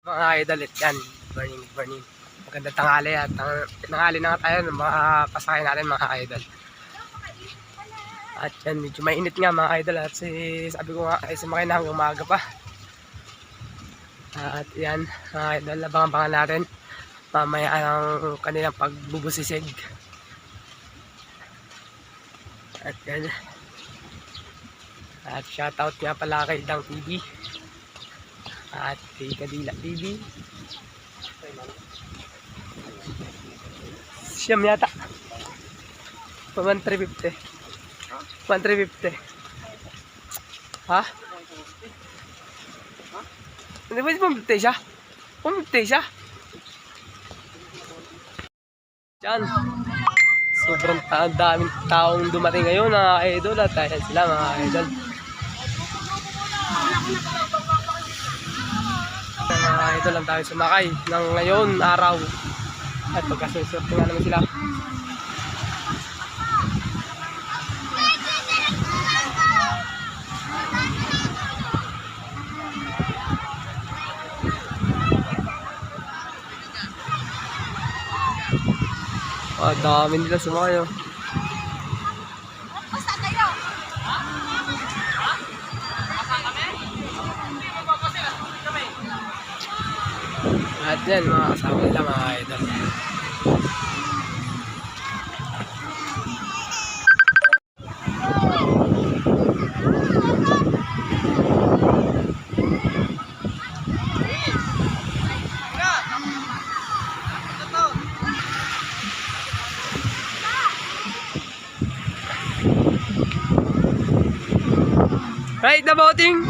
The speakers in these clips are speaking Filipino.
Mga idol, yan. Good morning. Magandang tanghali at tanghali na nga tayo ng mga pasakay natin mga idol. At yan, medyo mainit nga mga idol at sabi ko nga ay sumakay na hanggang umaga pa. At yan mga idol, abangan natin mamaya ang kanilang pagbubusisig. At yan. At shoutout nga pala kay Dang TV. At kay Kadila TV. Siyam yata. 1,350. 1,350. Ha? Hindi ba pumunta siya? Pumunta siya? Diyan. Sobrang daming taong dumating ngayon mga idol. At ayan sila mga idol. Mga idol lang tayo sumakay ng ngayon araw. At pagkasusurte nga naman sila. Dami nila sumakay oh. At yan mga kasama nila mga idol. Right the voting.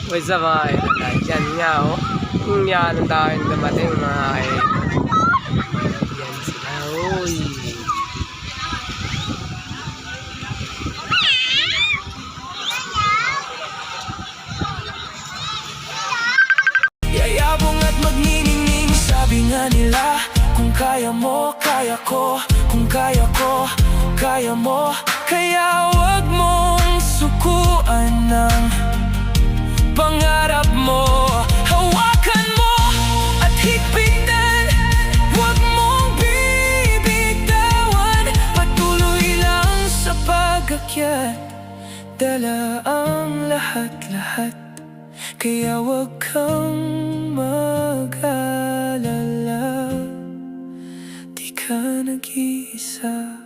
What's up mga idol? Yan nga oh. Kung yan ang daming dumating mga idol. Yan sila oy. Yayabong at magniningning, sabi nga nila, kung kaya mo, kaya ko. Kung kaya ko, kaya mo. Kaya wag mong sukuan ng pangarap mo. Hawakan mo at higpitan, wag mong bibitawan. Patuloy lang sa pag-akyat, dala ang lahat-lahat. Kaya wag kang mag-alala, di ka nag-iisa.